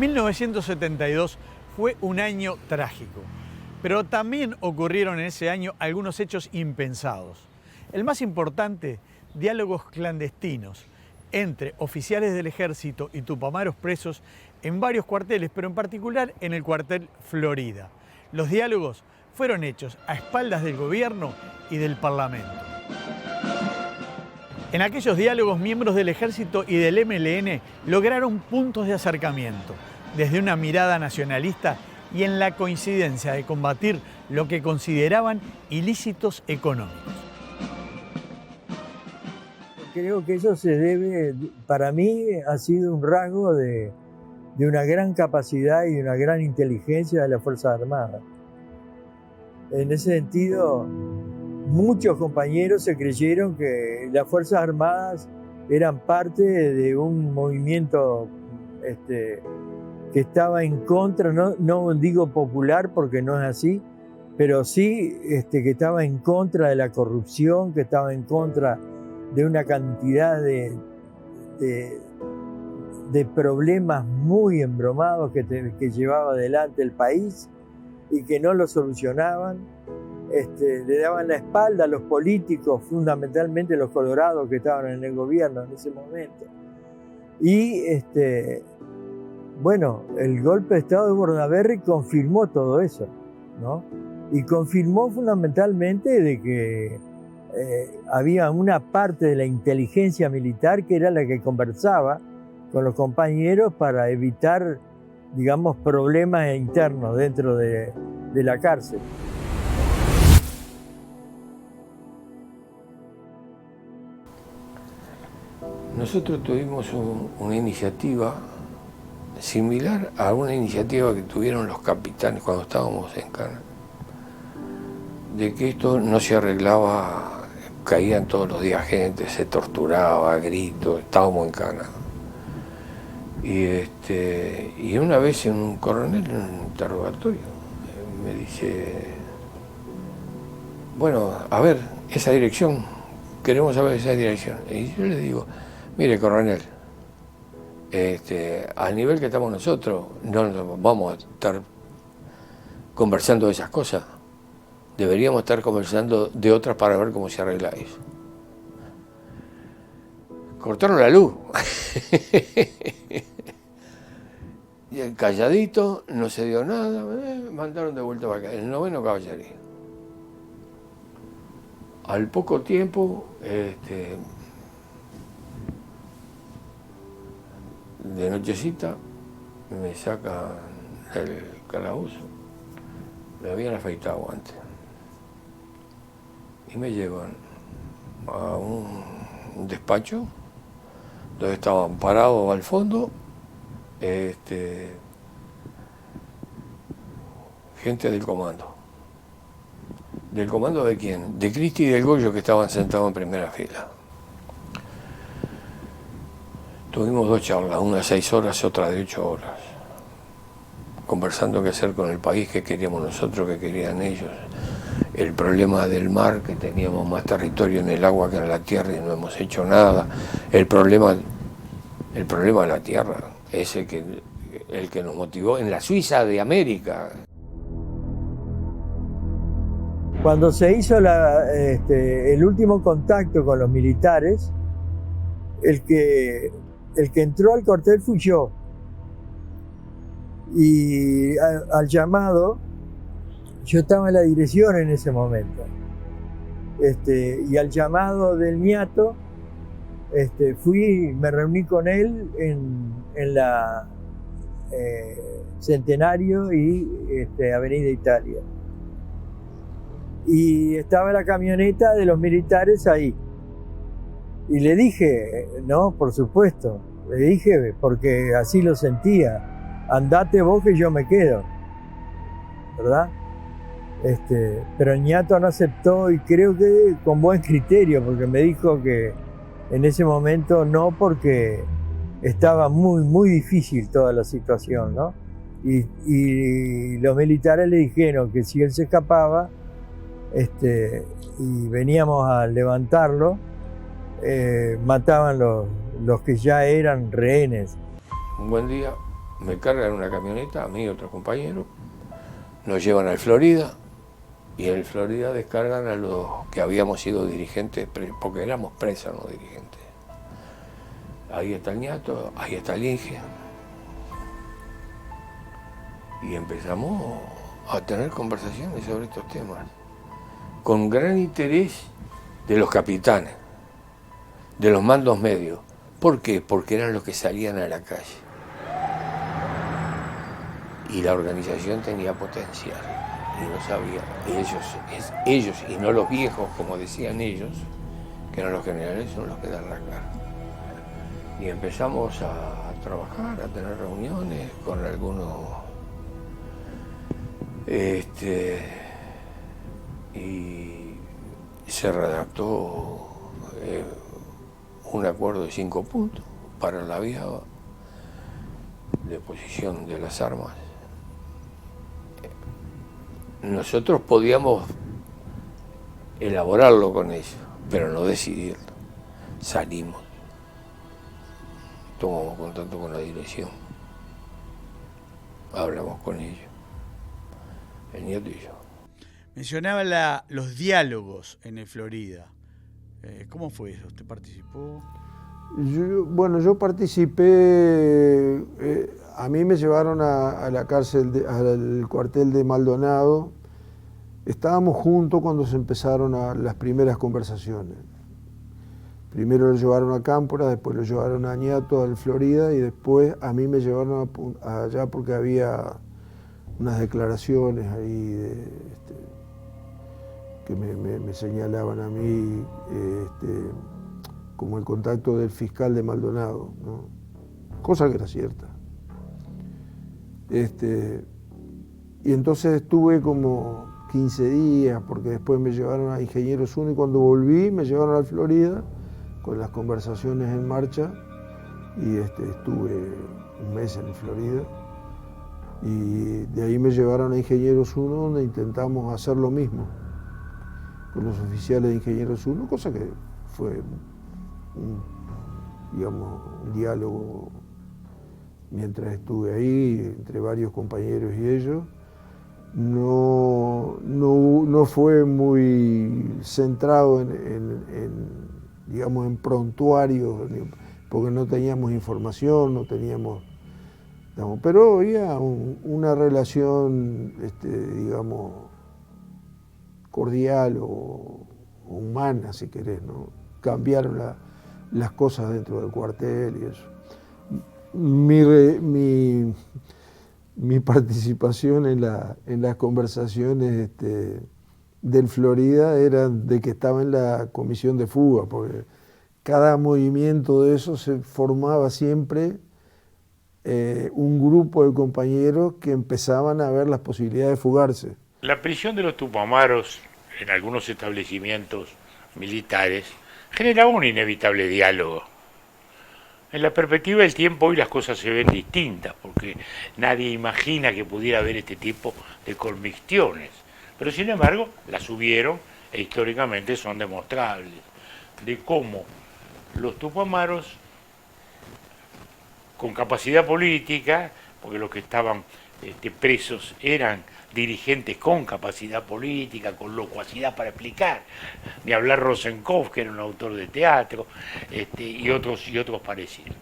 1972 fue un año trágico, pero también ocurrieron en ese año algunos hechos impensados. El más importante, diálogos clandestinos entre oficiales del ejército y tupamaros presos en varios cuarteles, pero en particular en el cuartel Florida. Los diálogos fueron hechos a espaldas del gobierno y del parlamento. En aquellos diálogos, miembros del ejército y del MLN lograron puntos de acercamiento, desde una mirada nacionalista y en la coincidencia de combatir lo que consideraban ilícitos económicos. Creo que eso se debe, para mí ha sido un rasgo de una gran capacidad y de una gran inteligencia de las Fuerzas Armadas. En ese sentido, muchos compañeros se creyeron que las Fuerzas Armadas eran parte de un movimiento que estaba en contra, no digo popular porque no es así, pero sí que estaba en contra de la corrupción, que estaba en contra de una cantidad de problemas muy embromados que llevaba adelante el país y que no lo solucionaban. Le daban la espalda a los políticos, fundamentalmente los colorados que estaban en el gobierno en ese momento. Y bueno, el golpe de Estado de Bordaberry confirmó todo eso, ¿no? Y confirmó fundamentalmente de que había una parte de la inteligencia militar que era la que conversaba con los compañeros para evitar, digamos, problemas internos dentro de la cárcel. Nosotros tuvimos una iniciativa similar a una iniciativa que tuvieron los capitanes cuando estábamos en Cana, de que esto no se arreglaba, caían todos los días gente, se torturaba, gritos, estábamos en Cana. Y una vez un coronel en un interrogatorio me dice, bueno, a ver, esa dirección, queremos saber esa dirección. Y yo le digo, mire, coronel, al nivel que estamos nosotros, no nos vamos a estar conversando de esas cosas. Deberíamos estar conversando de otras para ver cómo se arregla eso. Cortaron la luz. Y el calladito, no se dio nada, mandaron de vuelta para acá, el 9º Caballería. Al poco tiempo, de nochecita, me sacan el calabozo. Me habían afeitado antes. Y me llevan a un despacho donde estaban parados al fondo gente del comando. ¿Del comando de quién? De Cristi y del Goyo, que estaban sentados en primera fila. Tuvimos 2 charlas, una de 6 horas y otra de 8 horas, conversando qué hacer con el país, qué queríamos nosotros, qué querían ellos, el problema del mar, que teníamos más territorio en el agua que en la tierra y no hemos hecho nada, el problema de la tierra, ese el que nos motivó en la Suiza de América. Cuando se hizo el último contacto con los militares, el que entró al cuartel fui yo. Y al llamado, yo estaba en la dirección en ese momento. Y al llamado del ñato, me reuní con él en la Centenario y Avenida Italia. Y estaba la camioneta de los militares ahí. Y le dije, no, por supuesto, le dije, porque así lo sentía, andate vos que yo me quedo, ¿verdad? Pero el ñato no aceptó, y creo que con buen criterio, porque me dijo que en ese momento no, porque estaba muy, muy difícil toda la situación, ¿no? Y los militares le dijeron que si él se escapaba, y veníamos a levantarlo, mataban los que ya eran rehenes. Un buen día me cargan una camioneta, a mí y otro compañero, nos llevan al Florida, y en el Florida descargan a los que habíamos sido dirigentes, porque éramos presas, no dirigentes. Ahí está el ñato, ahí está el Inge. Y empezamos a tener conversaciones sobre estos temas, con gran interés de los capitanes, de los mandos medios. ¿Por qué? Porque eran los que salían a la calle. Y la organización tenía potencial. Y no sabía, ellos y no los viejos, como decían ellos, que eran los generales, son los que dan la cara. Y empezamos a trabajar, a tener reuniones con algunos, y se redactó un acuerdo de 5 puntos para la vía de posición de las armas. Nosotros podíamos elaborarlo con ellos, pero no decidirlo. Salimos, tomamos contacto con la dirección, hablamos con ellos, el nieto y yo. Mencionaba los diálogos en el Florida. ¿Cómo fue eso? ¿Usted participó? Yo participé, a mí me llevaron a la cárcel, al cuartel de Maldonado. Estábamos juntos cuando se empezaron las primeras conversaciones. Primero lo llevaron a Cámpora, después lo llevaron a Ñato, al Florida, y después a mí me llevaron allá porque había unas declaraciones ahí que me señalaban a mí, como el contacto del fiscal de Maldonado, ¿no? Cosa que era cierta. Y entonces estuve como 15 días, porque después me llevaron a Ingenieros 1 y cuando volví me llevaron a Florida con las conversaciones en marcha, y estuve un mes en Florida, y de ahí me llevaron a Ingenieros 1, donde intentamos hacer lo mismo con los oficiales de Ingenieros 1, cosa que fue un diálogo mientras estuve ahí, entre varios compañeros y ellos. No fue muy centrado en prontuarios, porque no teníamos información, no teníamos, pero había una relación, cordial o humana, si querés, ¿no? Cambiaron las cosas dentro del cuartel y eso. Mi participación en las conversaciones del Florida era de que estaba en la comisión de fuga, porque cada movimiento de eso se formaba siempre un grupo de compañeros que empezaban a ver las posibilidades de fugarse. La prisión de los Tupamaros en algunos establecimientos militares generaba un inevitable diálogo. En la perspectiva del tiempo hoy las cosas se ven distintas, porque nadie imagina que pudiera haber este tipo de convicciones. Pero sin embargo, las hubieron e históricamente son demostrables, de cómo los Tupamaros, con capacidad política, porque los que estaban presos eran dirigentes con capacidad política, con locuacidad para explicar, ni hablar Rosenkopf, que era un autor de teatro, y otros parecidos.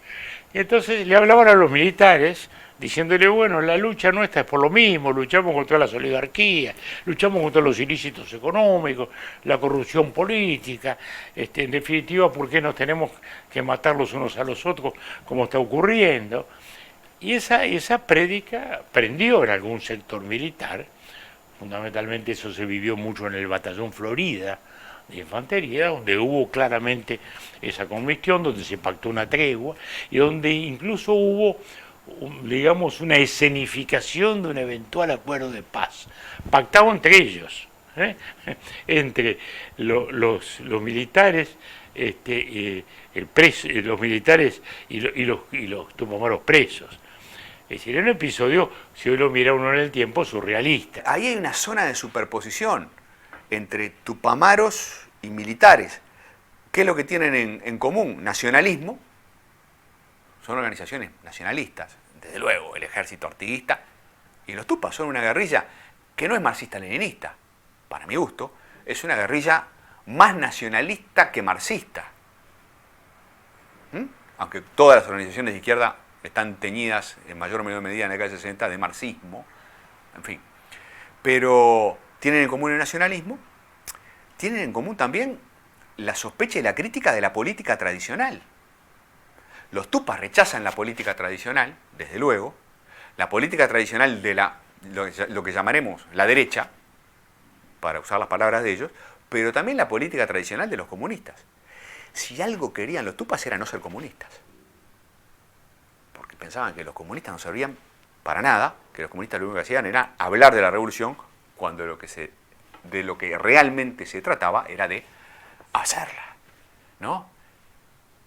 Y entonces le hablaban a los militares, diciéndole, bueno, la lucha nuestra es por lo mismo, luchamos contra las oligarquías, luchamos contra los ilícitos económicos, la corrupción política, en definitiva, ¿por qué nos tenemos que matar los unos a los otros como está ocurriendo? Y esa prédica prendió en algún sector militar, fundamentalmente eso se vivió mucho en el batallón Florida de infantería, donde hubo claramente esa convicción, donde se pactó una tregua y donde incluso hubo, digamos, una escenificación de un eventual acuerdo de paz, pactado entre ellos, entre los militares, los militares y los Tupamaros presos. Es decir, era un episodio, si hoy lo mira uno en el tiempo, surrealista. Ahí hay una zona de superposición entre Tupamaros y militares. ¿Qué es lo que tienen en común? Nacionalismo. Son organizaciones nacionalistas. desde luego, el ejército artiguista, y los Tupas son una guerrilla que no es marxista-leninista, para mi gusto, es una guerrilla más nacionalista que marxista. Aunque todas las organizaciones de izquierda están teñidas en mayor o menor medida en la década de 60 de marxismo, en fin. Pero tienen en común el nacionalismo, tienen en común también la sospecha y la crítica de la política tradicional. Los Tupas rechazan la política tradicional, desde luego, la política tradicional de lo que llamaremos la derecha, para usar las palabras de ellos, pero también la política tradicional de los comunistas. Si algo querían los Tupas era no ser comunistas, porque pensaban que los comunistas no servían para nada, que los comunistas lo único que hacían era hablar de la revolución, cuando de lo que realmente se trataba era de hacerla, ¿no?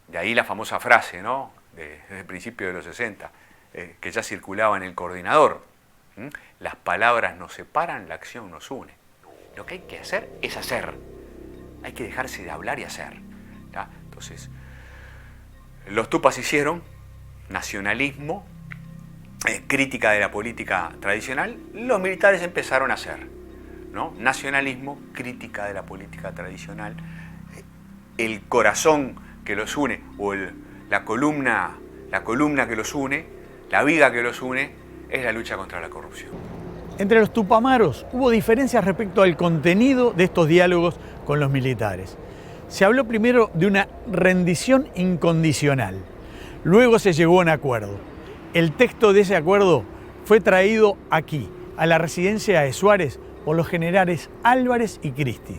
De ahí la famosa frase, ¿no?, desde el principio de los 60, que ya circulaba en el coordinador. Las palabras nos separan, la acción nos une. Lo que hay que hacer es hacer. Hay que dejarse de hablar y hacer, ¿ya? Entonces, los Tupas hicieron nacionalismo, crítica de la política tradicional. Los militares empezaron a hacer, ¿no?, nacionalismo, crítica de la política tradicional. El corazón que los une, o la columna que los une, la viga que los une, es la lucha contra la corrupción. Entre los tupamaros hubo diferencias respecto al contenido de estos diálogos con los militares. Se habló primero de una rendición incondicional. Luego se llegó a un acuerdo. El texto de ese acuerdo fue traído aquí, a la residencia de Suárez, por los generales Álvarez y Cristi,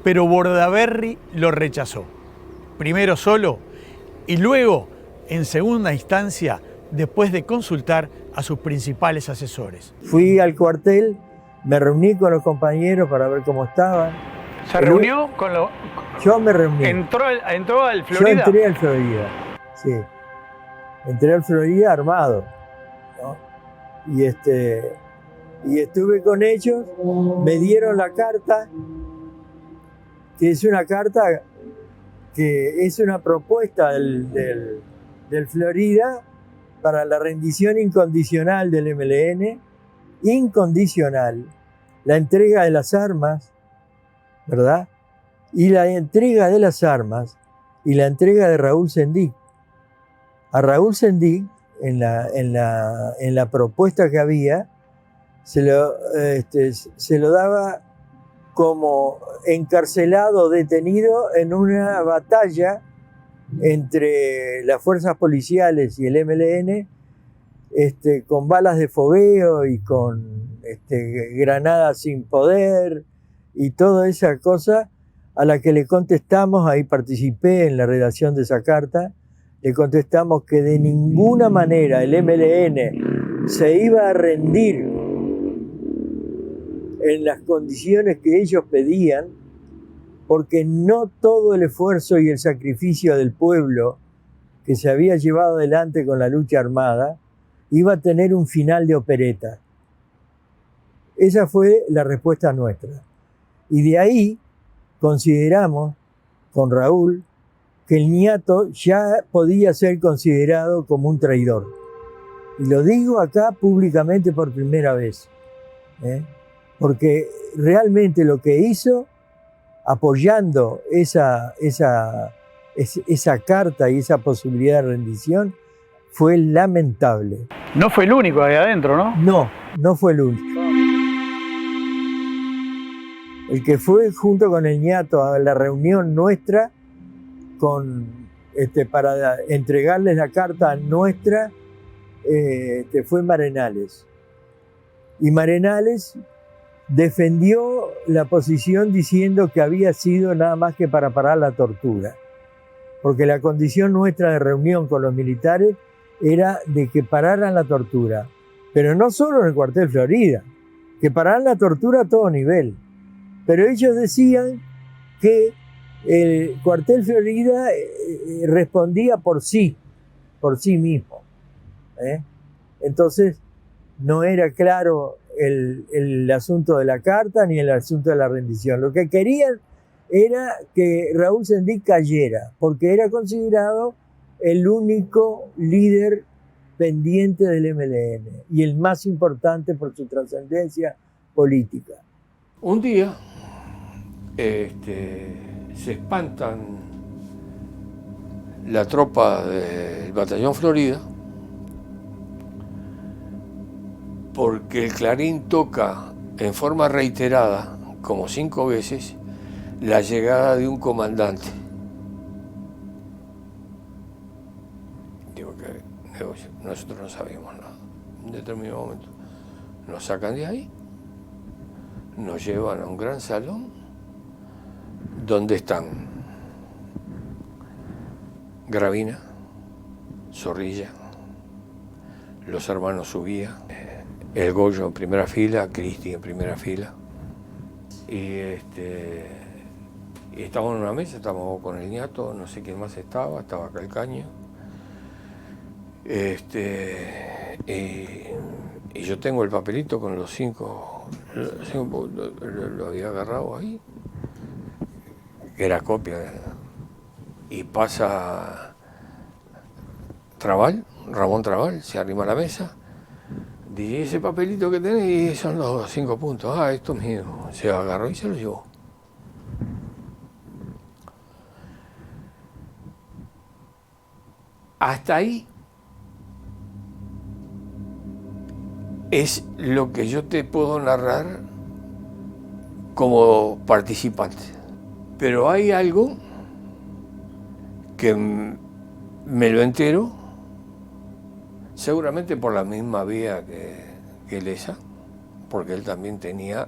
pero Bordaberry lo rechazó. Primero solo y luego, en segunda instancia, después de consultar a sus principales asesores. Fui al cuartel, me reuní con los compañeros para ver cómo estaban. ¿Se reunió con los...? Yo me reuní. ¿Entró al Florida? Yo entré al Florida, sí. Entré al Florida armado, ¿no? Y estuve con ellos, me dieron la carta, que es una carta que es una propuesta del Florida para la rendición incondicional del MLN, incondicional, la entrega de las armas, ¿verdad? Y la entrega de las armas y la entrega de Raúl Sendic. A Raúl Sendic, en la propuesta que había, se lo daba como encarcelado, detenido en una batalla entre las fuerzas policiales y el MLN, con balas de fogueo y con granadas sin poder y toda esa cosa, a la que le contestamos, ahí participé en la redacción de esa carta, le contestamos que de ninguna manera el MLN se iba a rendir en las condiciones que ellos pedían, porque no todo el esfuerzo y el sacrificio del pueblo que se había llevado adelante con la lucha armada iba a tener un final de opereta. Esa fue la respuesta nuestra. Y de ahí consideramos, con Raúl, que el ñato ya podía ser considerado como un traidor. Y lo digo acá públicamente por primera vez, porque realmente lo que hizo, apoyando esa carta y esa posibilidad de rendición, fue lamentable. No fue el único ahí adentro, ¿no? No, no fue el único. El que fue junto con el ñato a la reunión nuestra para entregarles la carta nuestra, fue Marenales. Y Marenales defendió la posición diciendo que había sido nada más que para parar la tortura. Porque la condición nuestra de reunión con los militares era de que pararan la tortura. Pero no solo en el cuartel Florida, que pararan la tortura a todo nivel. Pero ellos decían que el cuartel Florida respondía por sí mismo. Entonces no era claro el asunto de la carta ni el asunto de la rendición. Lo que querían era que Raúl Sendic cayera, porque era considerado el único líder pendiente del MLN y el más importante por su trascendencia política. Un día se espantan la tropa del Batallón Florida porque el Clarín toca en forma reiterada, como 5 veces, la llegada de un comandante. Digo que negocio. Nosotros no sabíamos nada. En determinado momento nos sacan de ahí, nos llevan a un gran salón donde están Gravina, Zorrilla, los hermanos Subía, el Goyo en primera fila, Cristi en primera fila. Y estábamos en una mesa, estábamos con el ñato, no sé quién más estaba Calcaño. Y yo tengo el papelito con los 5, lo había agarrado ahí, que era copia. Y pasa Ramón Trabal, se arrima a la mesa. Dice, ese papelito que tenés son los 5 puntos. Ah, esto es mío. Se agarró y se lo llevó. Hasta ahí es lo que yo te puedo narrar como participante. Pero hay algo que me lo entero, seguramente por la misma vía que Leza, porque él también tenía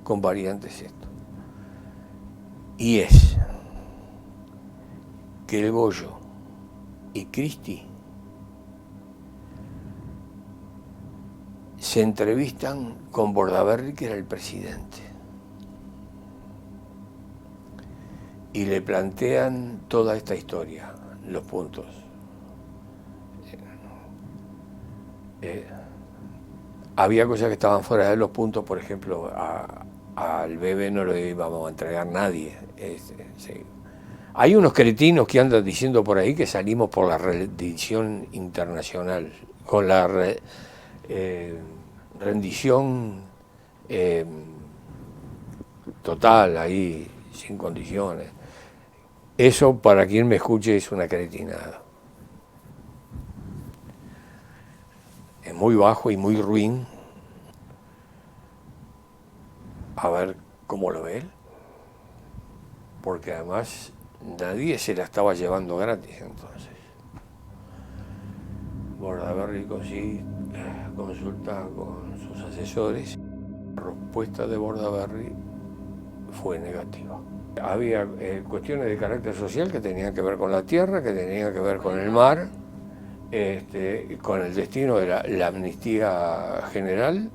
con variantes esto. Y es que el Goyo y Cristi se entrevistan con Bordaberry, que era el presidente, y le plantean toda esta historia, los puntos. Había cosas que estaban fuera de los puntos, por ejemplo, al bebé no lo íbamos a entregar nadie. Sí. Hay unos cretinos que andan diciendo por ahí que salimos por la rendición internacional, con la rendición total, ahí, sin condiciones. Eso, para quien me escuche, es una cretinada. Es muy bajo y muy ruin. A ver cómo lo ve él. Porque además nadie se la estaba llevando gratis entonces. Bordaberry consulta con sus asesores. La respuesta de Bordaberry fue negativa. Había cuestiones de carácter social que tenían que ver con la tierra, que tenían que ver con el mar, con el destino de la amnistía general,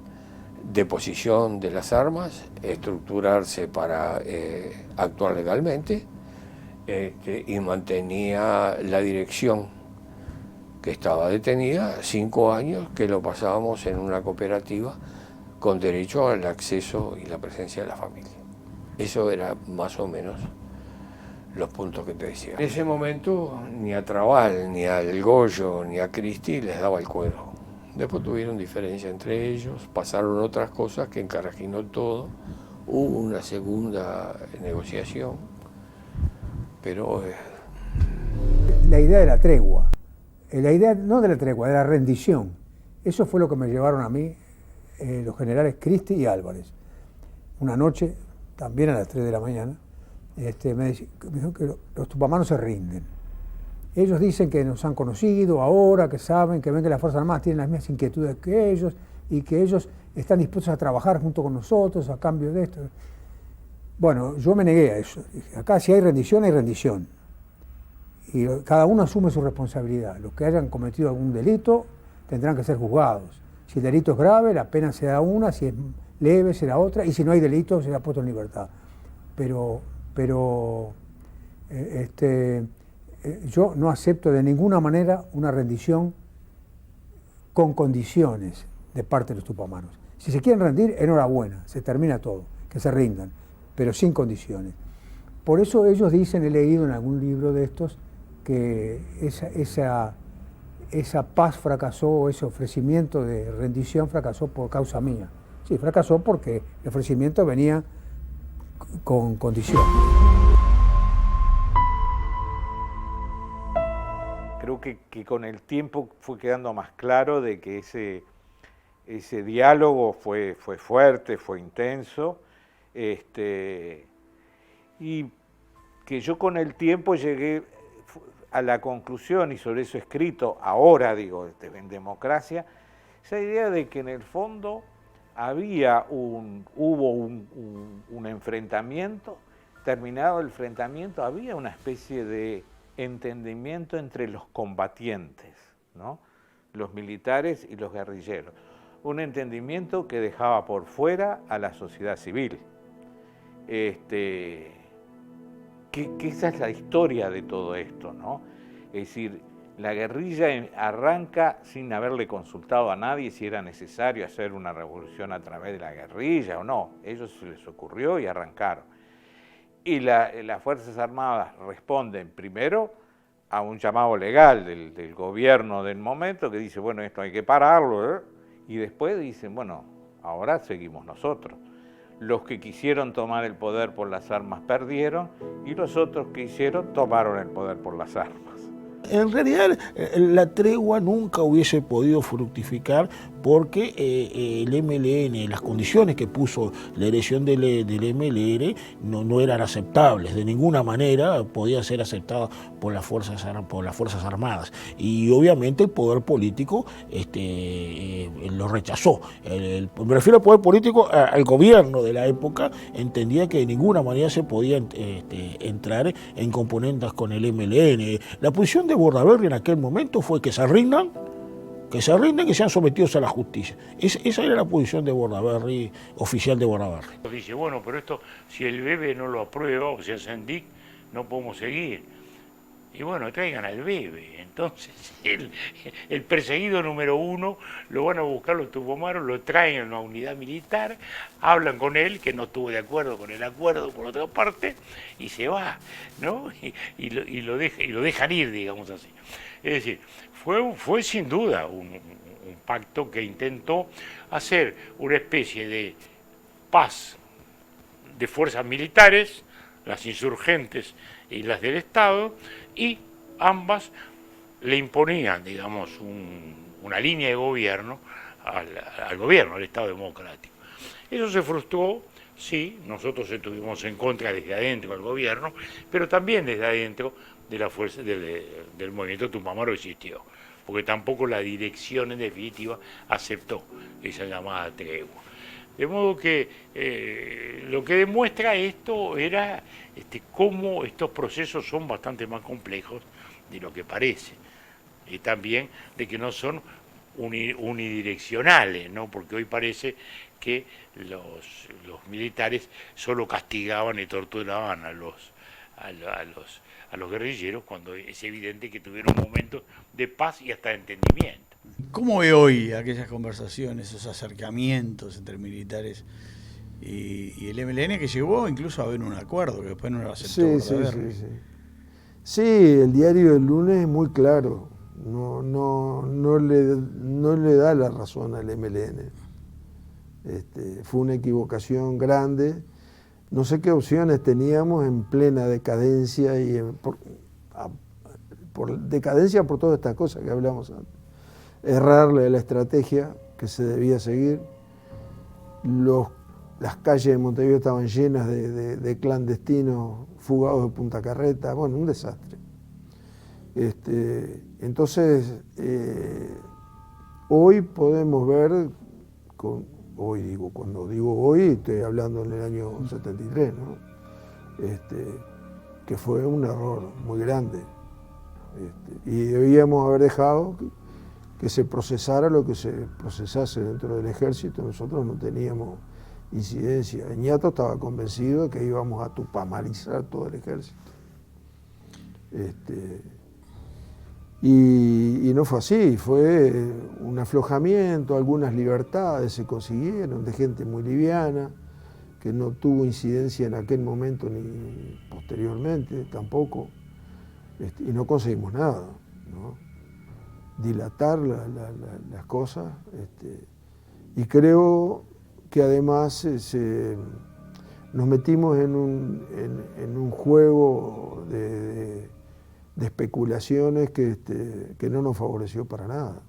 deposición de las armas, estructurarse para actuar legalmente, y mantenía la dirección que estaba detenida 5 años, que lo pasábamos en una cooperativa con derecho al acceso y la presencia de la familia. Eso era más o menos los puntos que te decía. En ese momento ni a Trabal, ni al Goyo, ni a Cristi les daba el cuero. Después tuvieron diferencia entre ellos, pasaron otras cosas que encarajinó todo, hubo una segunda negociación, pero... La idea de la tregua, la idea no de la tregua, de la rendición, eso fue lo que me llevaron a mí los generales Cristi y Álvarez. Una noche, también a las 3 de la mañana, me dijo que los tupamaros se rinden. Ellos dicen que nos han conocido ahora, que saben, que ven que las Fuerzas Armadas tienen las mismas inquietudes que ellos y que ellos están dispuestos a trabajar junto con nosotros a cambio de esto. Bueno, yo me negué a eso. Dije, acá si hay rendición, hay rendición. Y cada uno asume su responsabilidad. Los que hayan cometido algún delito tendrán que ser juzgados. Si el delito es grave, la pena será una, si es leve será otra, y si no hay delito será puesto en libertad. Pero yo no acepto de ninguna manera una rendición con condiciones de parte de los tupamaros. Si se quieren rendir, enhorabuena, se termina todo, que se rindan, pero sin condiciones. Por eso ellos dicen, he leído en algún libro de estos, que esa paz fracasó, ese ofrecimiento de rendición fracasó por causa mía. Sí, fracasó porque el ofrecimiento venía con condiciones. Creo que con el tiempo fue quedando más claro de que ese diálogo fue fuerte, fue intenso, y que yo con el tiempo llegué a la conclusión, y sobre eso he escrito ahora, digo, en Democracia, esa idea de que en el fondo hubo un enfrentamiento, terminado el enfrentamiento, había una especie de entendimiento entre los combatientes, ¿no? Los militares y los guerrilleros. Un entendimiento que dejaba por fuera a la sociedad civil. Que esa es la historia de todo esto, ¿no? Es decir, la guerrilla arranca sin haberle consultado a nadie si era necesario hacer una revolución a través de la guerrilla o no. Ellos se les ocurrió y arrancaron. Y las Fuerzas Armadas responden primero a un llamado legal del gobierno del momento que dice, bueno, esto hay que pararlo, ¿eh? Y después dicen, bueno, ahora seguimos nosotros. Los que quisieron tomar el poder por las armas perdieron y los otros que hicieron tomaron el poder por las armas. En realidad la tregua nunca hubiese podido fructificar porque el MLN, las condiciones que puso la elección del MLN no eran aceptables, de ninguna manera podía ser aceptada por las Fuerzas Armadas. Y obviamente el poder político lo rechazó. Me refiero al poder político, al gobierno de la época, entendía que de ninguna manera se podía entrar en componendas con el MLN. La posición de Bordaberry en aquel momento fue que se rindan, que sean sometidos a la justicia. Esa era la posición de Bordaberry, oficial de Bordaberry. Dice, bueno, pero esto, si el BEBE no lo aprueba, o sea, Sendic, no podemos seguir. Y bueno, traigan al BEBE. Entonces, el perseguido número uno, lo van a buscar los tupomaros, lo traen a una unidad militar, hablan con él, que no estuvo de acuerdo con el acuerdo por otra parte, y se va, ¿no? Y lo dejan ir, digamos así. Es decir, fue sin duda un pacto que intentó hacer una especie de paz de fuerzas militares, las insurgentes y las del Estado, y ambas le imponían, digamos, una línea de gobierno al gobierno, al Estado democrático. Eso se frustró, sí, nosotros estuvimos en contra desde adentro del gobierno, pero también desde adentro de la fuerza del movimiento Tupamaro existió, porque tampoco la dirección en definitiva aceptó esa llamada tregua. De modo que lo que demuestra esto era cómo estos procesos son bastante más complejos de lo que parece. Y también de que no son unidireccionales, ¿no? Porque hoy parece que los militares solo castigaban y torturaban a los guerrilleros, cuando es evidente que tuvieron momentos de paz y hasta de entendimiento. ¿Cómo ve hoy aquellas conversaciones, esos acercamientos entre militares y el MLN, que llegó incluso a haber un acuerdo que después no lo aceptó? Sí, el diario del lunes es muy claro, no le da la razón al MLN. Fue una equivocación grande. No sé qué opciones teníamos en plena decadencia y por decadencia por todas estas cosas que hablamos antes. Errarle a la estrategia que se debía seguir. Las calles de Montevideo estaban llenas de clandestinos fugados de Punta Carreta, bueno, un desastre. Entonces, hoy podemos ver, cuando digo hoy, estoy hablando en el año 73, ¿no? Que fue un error muy grande. Y debíamos haber dejado que se procesara lo que se procesase dentro del ejército. Nosotros no teníamos incidencia. Ñato estaba convencido de que íbamos a tupamarizar todo el ejército. Y no fue así, fue un aflojamiento, algunas libertades se consiguieron de gente muy liviana, que no tuvo incidencia en aquel momento ni posteriormente tampoco, y no conseguimos nada, ¿no? dilatar las cosas, y creo que además nos metimos en un juego de especulaciones que no nos favoreció para nada,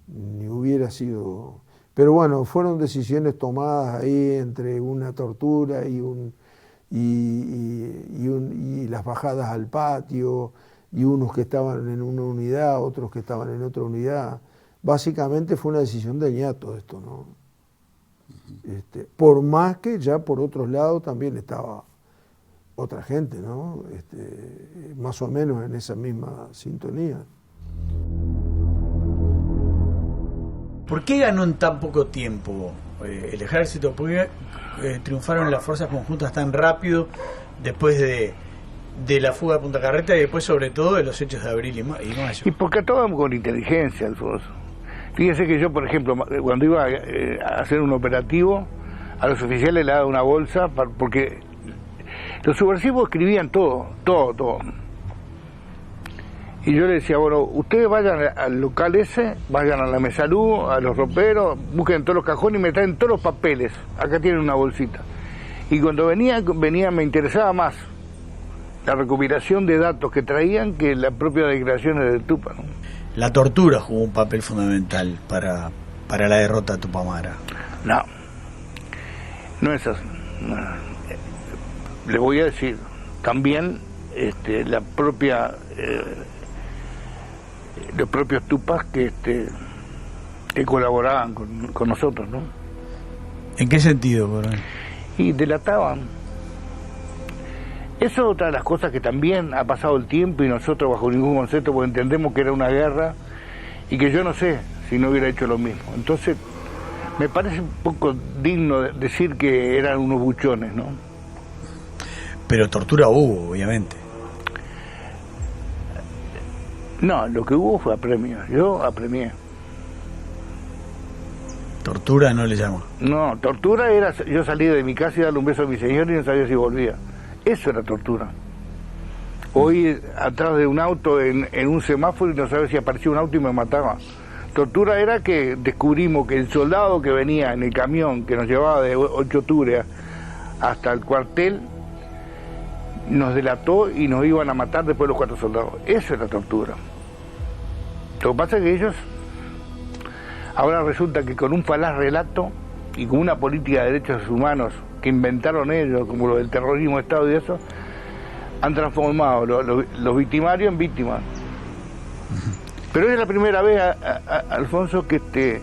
ni hubiera sido. Pero bueno, fueron decisiones tomadas ahí entre una tortura y las bajadas al patio, y unos que estaban en una unidad, otros que estaban en otra unidad. Básicamente fue una decisión del ñato esto, ¿no? Por más que ya por otros lados también estaba otra gente, ¿no? Más o menos en esa misma sintonía. ¿Por qué ganó en tan poco tiempo el ejército? ¿Por qué triunfaron las fuerzas conjuntas tan rápido después de la fuga de Punta Carreta y después sobre todo de los hechos de abril y mayo? Y porque actuábamos con inteligencia, Alfonso. Fíjese que yo, por ejemplo, cuando iba a hacer un operativo, a los oficiales le daba una bolsa, porque los subversivos escribían todo. Y yo le decía, bueno, ustedes vayan al local ese, vayan a la Mesalú, a los roperos, busquen todos los cajones y me traen todos los papeles. Acá tienen una bolsita. Y cuando venía me interesaba más la recopilación de datos que traían que las propias declaraciones de Tupac, ¿no? La tortura jugó un papel fundamental para la derrota de Tupamara. No es así. No. Le voy a decir, también la propia... los propios Tupac que colaboraban con nosotros, ¿no? ¿En qué sentido, coronel? Y delataban. Eso es otra de las cosas que también ha pasado el tiempo y nosotros bajo ningún concepto, porque entendemos que era una guerra y que yo no sé si no hubiera hecho lo mismo. Entonces, me parece un poco digno decir que eran unos buchones, ¿no? Pero tortura hubo, obviamente. No, lo que hubo fue apremio. Yo apremié. ¿Tortura no le llamo? No, tortura era yo salí de mi casa y darle un beso a mi señor y no sabía si volvía. Eso era tortura. Hoy atrás de un auto en un semáforo y no sabía si aparecía un auto y me mataba. Tortura era que descubrimos que el soldado que venía en el camión que nos llevaba de 8 octubre hasta el cuartel nos delató y nos iban a matar después los 4 soldados. Eso era tortura. Lo que pasa es que ellos ahora resulta que con un falaz relato y con una política de derechos humanos que inventaron ellos, como lo del terrorismo de Estado y eso, han transformado los victimarios en víctimas. Pero es la primera vez, Alfonso, que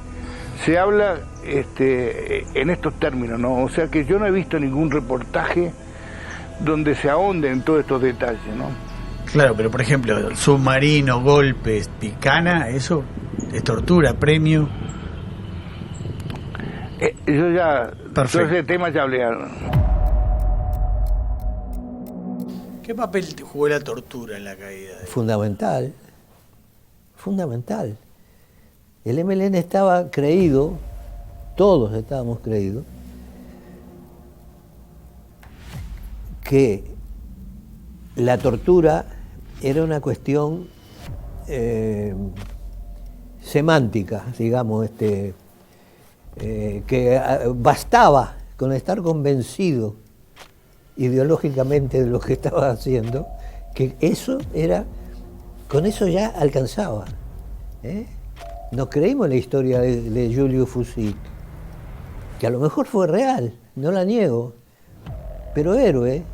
se habla en estos términos, ¿no? O sea que yo no he visto ningún reportaje donde se ahonde en todos estos detalles, ¿no? Claro, pero por ejemplo, submarino, golpes, picana, eso es tortura, premio. Yo ya, perfecto. Todo ese tema ya hablé. ¿Qué papel jugó la tortura en la caída? Fundamental. El MLN estaba creído, todos estábamos creídos, que la tortura era una cuestión semántica, digamos, que bastaba con estar convencido ideológicamente de lo que estaba haciendo, que eso era, con eso ya alcanzaba. Nos creímos la historia de Giulio Fusi, que a lo mejor fue real, no la niego, pero héroe,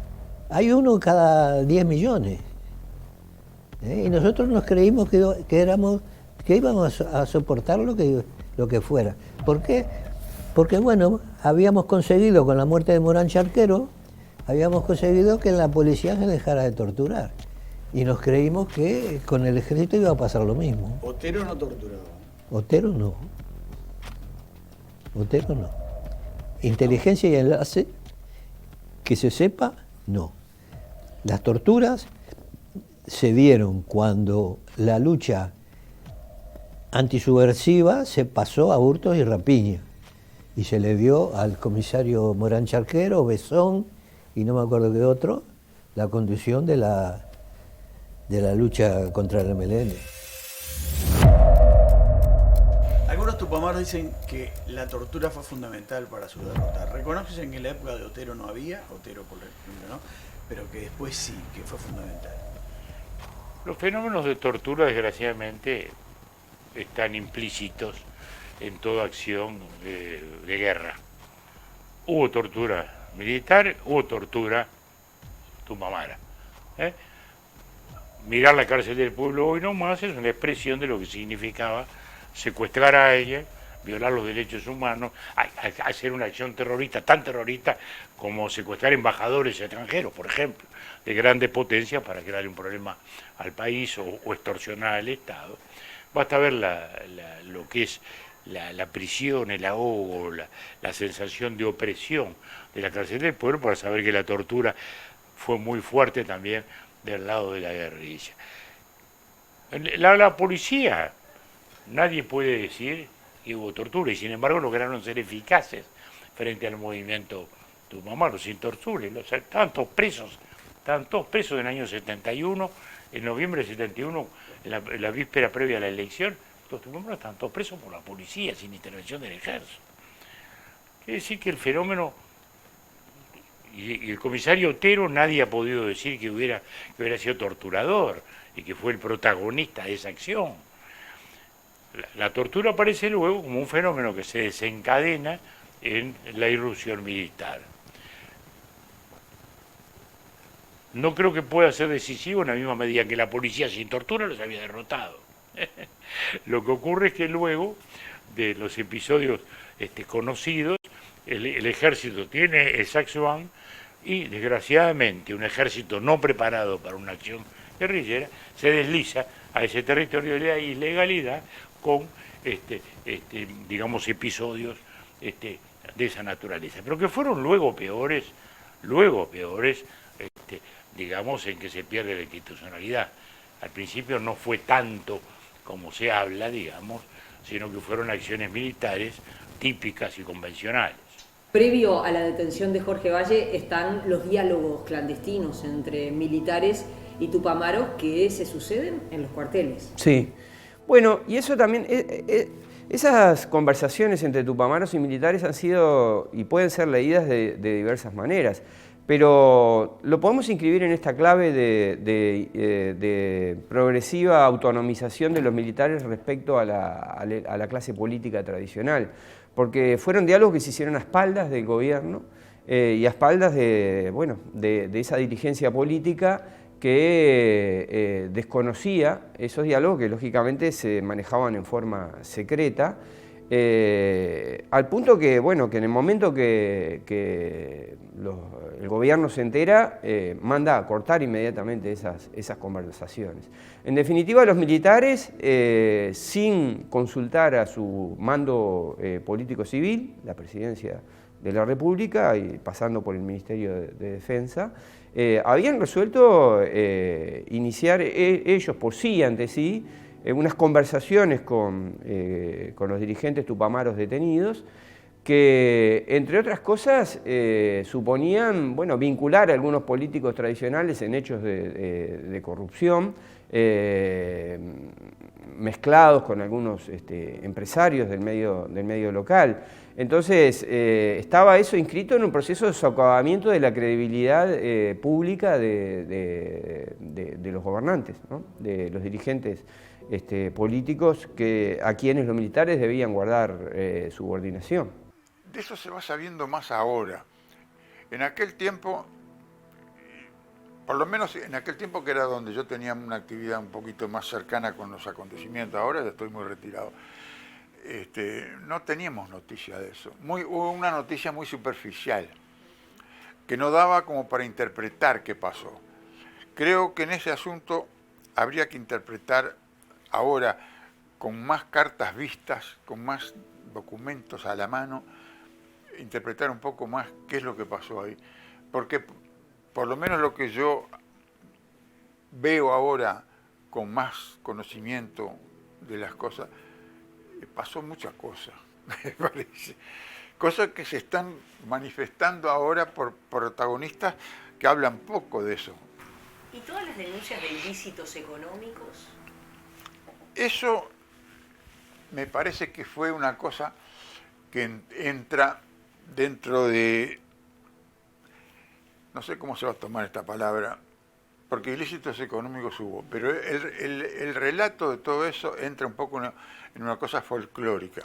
hay uno cada 10 millones. Y nosotros nos creímos que íbamos a soportar lo que fuera. ¿Por qué? Porque bueno, habíamos conseguido con la muerte de Morán Charquero, habíamos conseguido que la policía se dejara de torturar. Y nos creímos que con el ejército iba a pasar lo mismo. ¿Otero no torturaba? Otero no. Inteligencia y enlace, que se sepa, no. Las torturas se dieron cuando la lucha antisubversiva se pasó a hurtos y rapiña. Y se le dio al comisario Morán Charquero, Besón, y no me acuerdo qué otro, la conducción de la lucha contra el MLN. tupamaros dicen que la tortura fue fundamental para su derrota. Reconocen que en la época de Otero no había, Otero por ejemplo, ¿no? Pero que después sí, que fue fundamental. Los fenómenos de tortura, desgraciadamente, están implícitos en toda acción de guerra. Hubo tortura militar, hubo tortura tupamara. Mirar la cárcel del pueblo hoy nomás es una expresión de lo que significaba secuestrar a ella, violar los derechos humanos, hacer una acción terrorista, tan terrorista como secuestrar embajadores extranjeros, por ejemplo, de grandes potencias para crearle un problema al país o extorsionar al Estado. Basta ver lo que es la prisión, el ahogo, la sensación de opresión de la cárcel del pueblo para saber que la tortura fue muy fuerte también del lado de la guerrilla. La policía, nadie puede decir que hubo tortura y sin embargo lograron ser eficaces frente al movimiento tupamaro, sin tortura. Estaban todos presos en el año 71, en noviembre de 71, en la víspera previa a la elección, los tupamaros estaban todos presos por la policía, sin intervención del ejército. Quiere decir que el fenómeno, y el comisario Otero, nadie ha podido decir que hubiera sido torturador y que fue el protagonista de esa acción. La tortura aparece luego como un fenómeno que se desencadena en la irrupción militar. No creo que pueda ser decisivo en la misma medida que la policía sin tortura los había derrotado. Lo que ocurre es que luego de los episodios conocidos, el ejército tiene el saxón y desgraciadamente un ejército no preparado para una acción guerrillera se desliza a ese territorio de la ilegalidad con digamos episodios de esa naturaleza, pero que fueron luego peores, digamos, en que se pierde la institucionalidad. Al principio no fue tanto como se habla, digamos, sino que fueron acciones militares típicas y convencionales. Previo a la detención de Jorge Valle están los diálogos clandestinos entre militares y tupamaros que se suceden en los cuarteles. Sí. Bueno, y eso también, esas conversaciones entre tupamaros y militares han sido y pueden ser leídas de diversas maneras, pero lo podemos inscribir en esta clave de progresiva autonomización de los militares respecto a la clase política tradicional, porque fueron diálogos que se hicieron a espaldas del gobierno y a espaldas de esa dirigencia política que desconocía esos diálogos que lógicamente se manejaban en forma secreta, al punto que, que en el momento que el gobierno se entera, manda a cortar inmediatamente esas conversaciones. En definitiva, los militares, sin consultar a su mando político civil, la presidencia de la República y pasando por el Ministerio de Defensa, habían resuelto iniciar ellos por sí, ante sí, unas conversaciones con los dirigentes tupamaros detenidos que, entre otras cosas, suponían vincular a algunos políticos tradicionales en hechos de corrupción, mezclados con algunos empresarios del medio local. Entonces, estaba eso inscrito en un proceso de socavamiento de la credibilidad pública de los gobernantes, ¿no? De los dirigentes políticos a quienes los militares debían guardar subordinación. De eso se va sabiendo más ahora. En aquel tiempo, por lo menos en aquel tiempo que era donde yo tenía una actividad un poquito más cercana con los acontecimientos, ahora ya estoy muy retirado, no teníamos noticia de eso. Hubo una noticia muy superficial, que no daba como para interpretar qué pasó. Creo que en ese asunto habría que interpretar ahora con más cartas vistas, con más documentos a la mano, interpretar un poco más qué es lo que pasó ahí. Porque por lo menos lo que yo veo ahora con más conocimiento de las cosas, pasó muchas cosas, me parece. Cosas que se están manifestando ahora por protagonistas que hablan poco de eso. ¿Y todas las denuncias de ilícitos económicos? Eso me parece que fue una cosa que entra dentro de, no sé cómo se va a tomar esta palabra, porque ilícitos económicos hubo, pero el relato de todo eso entra un poco en una cosa folclórica,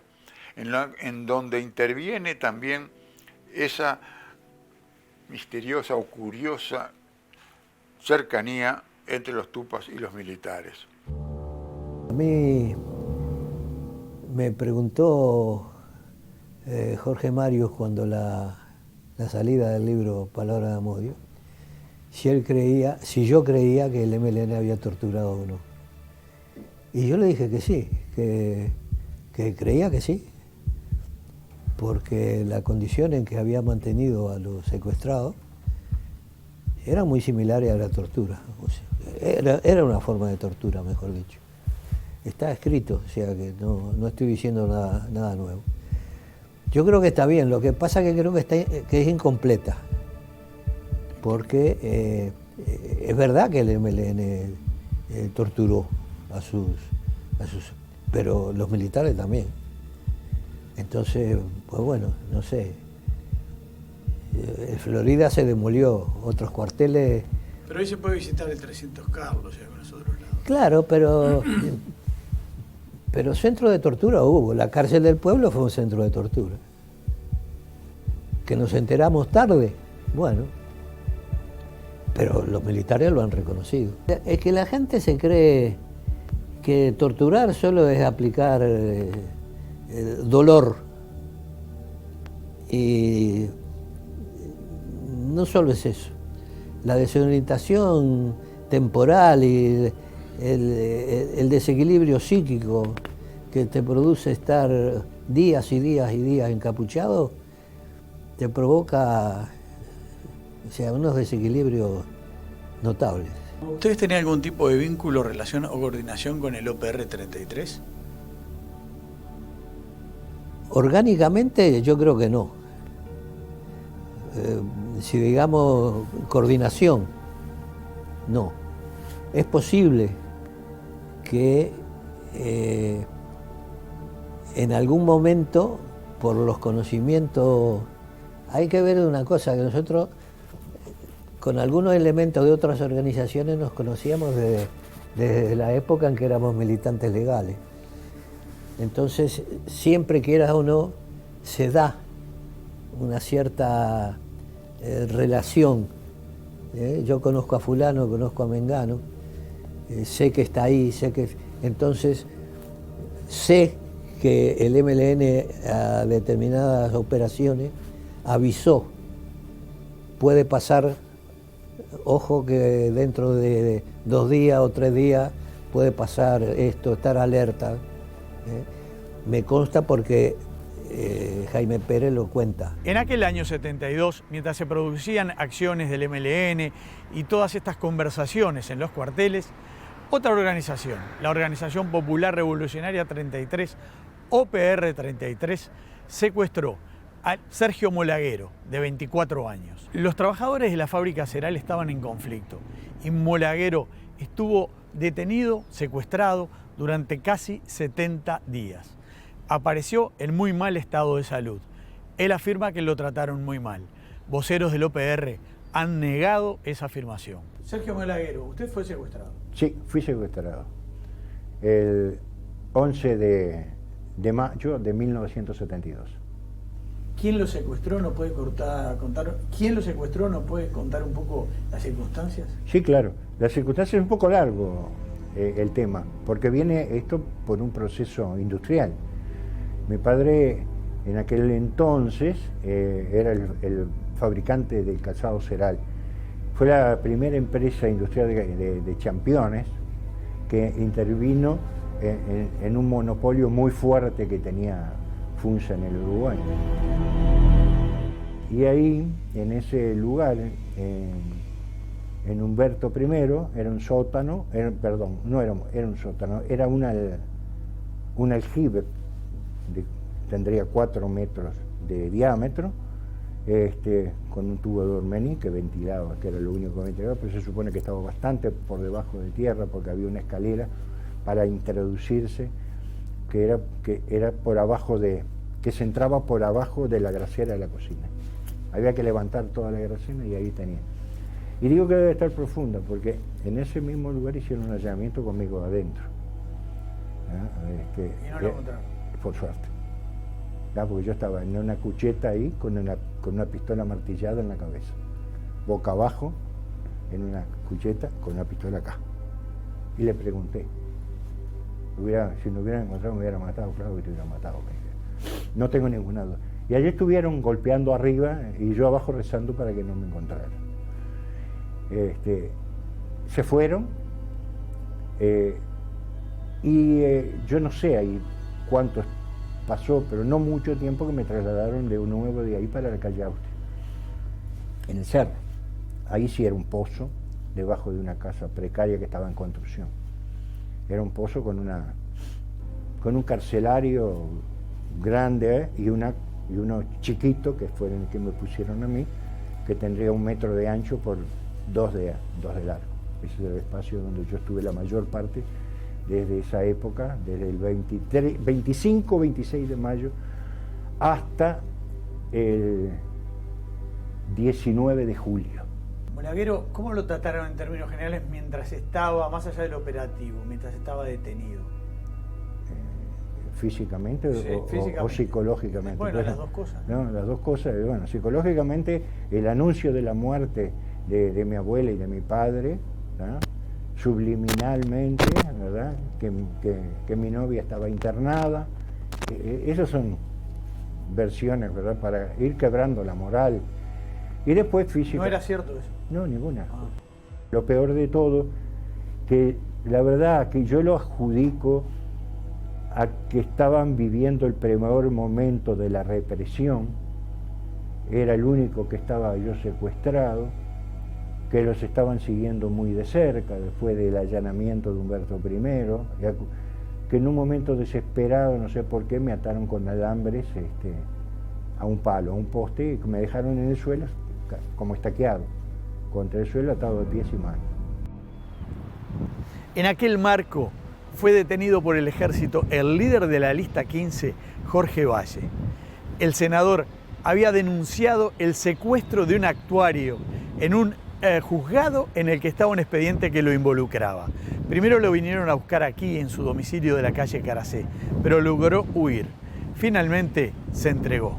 en donde interviene también esa misteriosa o curiosa cercanía entre los tupas y los militares. A mí me preguntó Jorge Marius cuando la salida del libro Palabra de Amodio, si yo creía que el MLN había torturado o no. Y yo le dije que sí, que creía que sí, porque la condición en que había mantenido a los secuestrados era muy similar a la tortura. O sea, era una forma de tortura, mejor dicho. Está escrito, o sea que no estoy diciendo nada nuevo. Yo creo que está bien, lo que pasa es que creo que es incompleta, porque es verdad que el MLN torturó a sus, pero los militares también. Entonces, pues bueno, no sé. En Florida se demolió, otros cuarteles. Pero hoy se puede visitar el 300 Carlos y algunos otros lados. Claro, pero centro de tortura hubo. La cárcel del pueblo fue un centro de tortura. Que nos enteramos tarde, bueno. Pero los militares lo han reconocido. Es que la gente se cree que torturar solo es aplicar dolor. Y no solo es eso. La desorientación temporal y el desequilibrio psíquico que te produce estar días y días y días encapuchado, te provoca, o sea, unos desequilibrios notables. ¿Ustedes tenían algún tipo de vínculo, relación o coordinación con el OPR 33? Orgánicamente yo creo que no. Si digamos coordinación, no. Es posible que en algún momento, por los conocimientos, hay que ver una cosa, que nosotros con algunos elementos de otras organizaciones nos conocíamos desde la época en que éramos militantes legales. Entonces, siempre quieras o no, se da una cierta relación. Yo conozco a fulano, conozco a mengano, sé que está ahí, entonces sé que el MLN a determinadas operaciones avisó. Puede pasar, ojo que dentro de 2 días o 3 días puede pasar esto, estar alerta. Me consta porque Jaime Pérez lo cuenta. En aquel año 72, mientras se producían acciones del MLN y todas estas conversaciones en los cuarteles, otra organización, la Organización Popular Revolucionaria 33, OPR 33, secuestró a Sergio Molaguero, de 24 años. Los trabajadores de la fábrica Ceral estaban en conflicto y Molaguero estuvo detenido, secuestrado, durante casi 70 días. Apareció en muy mal estado de salud. Él afirma que lo trataron muy mal. Voceros del OPR han negado esa afirmación. Sergio Molaguero, ¿usted fue secuestrado? Sí, fui secuestrado. El 11 de mayo de 1972. ¿Quién lo secuestró? ¿No puede contar? ¿Quién lo secuestró? ¿No puede contar un poco las circunstancias? Sí, claro. Las circunstancias es un poco largo el tema, porque viene esto por un proceso industrial. Mi padre en aquel entonces era el fabricante del calzado Ceral. Fue la primera empresa industrial de championes que intervino en un monopolio muy fuerte que tenía Funza en el Uruguay. Y ahí, en ese lugar, en Humberto I, era un sótano, era un sótano, era un aljibe, tendría 4 metros de diámetro, con un tubo de Dormení que ventilaba, que era lo único que ventilaba, pero se supone que estaba bastante por debajo de tierra porque había una escalera para introducirse, que era por abajo que se entraba por abajo de la grasera de la cocina. Había que levantar toda la grasera y ahí tenía. Y digo que debe estar profunda, porque en ese mismo lugar hicieron un allanamiento conmigo adentro. ¿Y no lo encontraron? Por suerte. Porque yo estaba en una cucheta ahí con una pistola martillada en la cabeza, boca abajo, en una cucheta con una pistola acá. Y le pregunté, si no hubieran encontrado me hubiera matado, claro que te hubiera matado. No tengo ninguna duda. Y allí estuvieron golpeando arriba y yo abajo rezando para que no me encontraran. Se fueron yo no sé ahí cuánto pasó, pero no mucho tiempo que me trasladaron de nuevo de ahí para la calle Austria, en el cerro. Ahí sí era un pozo debajo de una casa precaria que estaba en construcción. Era un pozo con un carcelario grande y uno chiquito, que fue el que me pusieron a mí, que tendría 1 metro de ancho por 2 de largo. Ese es el espacio donde yo estuve la mayor parte desde esa época, desde el 25, 26 de mayo hasta el 19 de julio. Monaguero, ¿cómo lo trataron en términos generales mientras estaba, más allá del operativo, mientras estaba detenido? ¿Físicamente, sí, físicamente o psicológicamente? Bueno, las dos cosas. No, las dos cosas. Bueno, psicológicamente, el anuncio de la muerte de mi abuela y de mi padre, ¿no? Subliminalmente, ¿verdad? Que mi novia estaba internada. Esas son versiones, ¿verdad? Para ir quebrando la moral. Y después física. ¿No era cierto eso? No, ninguna. Lo peor de todo, que la verdad que yo lo adjudico a que estaban viviendo el peor momento de la represión. Era el único que estaba yo secuestrado, que los estaban siguiendo muy de cerca después del allanamiento de Humberto I, que en un momento desesperado, no sé por qué, me ataron con alambres a un palo, a un poste, y me dejaron en el suelo como estaqueado, contra el suelo, atado de pies y manos. En aquel marco fue detenido por el ejército el líder de la lista 15, Jorge Valle. El senador había denunciado el secuestro de un actuario en un juzgado en el que estaba un expediente que lo involucraba. Primero lo vinieron a buscar aquí, en su domicilio de la calle Caracé, pero logró huir. Finalmente se entregó.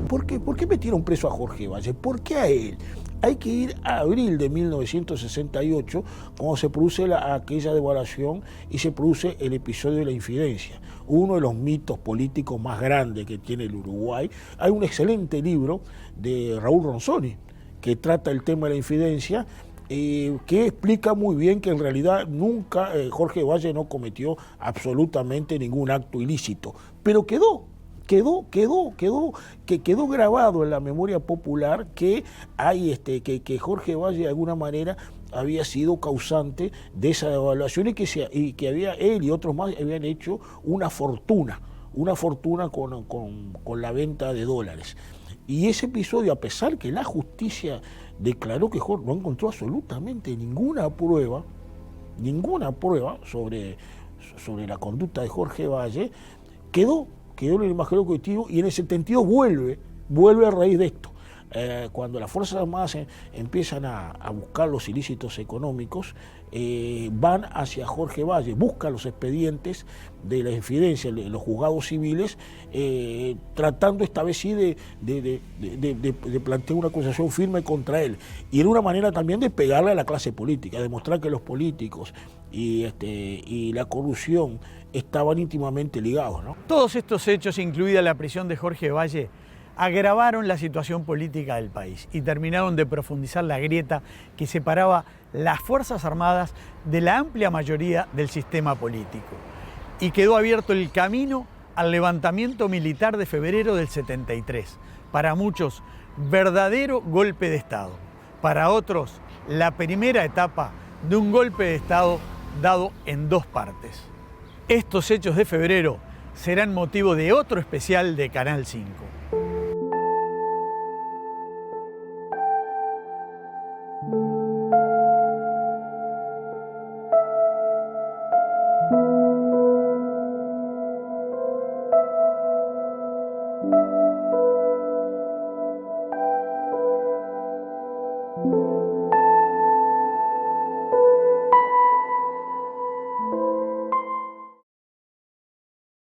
¿Por qué metieron preso a Jorge Valle? ¿Por qué a él? Hay que ir a abril de 1968, cuando se produce aquella devaluación y se produce el episodio de la infidencia, uno de los mitos políticos más grandes que tiene el Uruguay. Hay un excelente libro de Raúl Ronzoni que trata el tema de la infidencia, que explica muy bien que en realidad nunca Jorge Valle no cometió absolutamente ningún acto ilícito, pero quedó grabado en la memoria popular que hay que Jorge Valle de alguna manera había sido causante de esa devaluación y que había él y otros más habían hecho una fortuna con la venta de dólares. Y ese episodio, a pesar que la justicia declaró que Jorge no encontró absolutamente ninguna prueba sobre la conducta de Jorge Valle, quedó en el imaginario colectivo y en ese sentido vuelve a raíz de esto. Cuando las Fuerzas Armadas empiezan a buscar los ilícitos económicos, van hacia Jorge Valle, buscan los expedientes de la infidencia en los juzgados civiles, tratando esta vez sí de plantear una acusación firme contra él. Y en una manera también de pegarle a la clase política, demostrar que los políticos y la corrupción estaban íntimamente ligados, ¿no? Todos estos hechos, incluida la prisión de Jorge Valle, agravaron la situación política del país y terminaron de profundizar la grieta que separaba las Fuerzas Armadas de la amplia mayoría del sistema político. Y quedó abierto el camino al levantamiento militar de febrero del 73. Para muchos, verdadero golpe de Estado. Para otros, la primera etapa de un golpe de Estado dado en 2 partes. Estos hechos de febrero serán motivo de otro especial de Canal 5.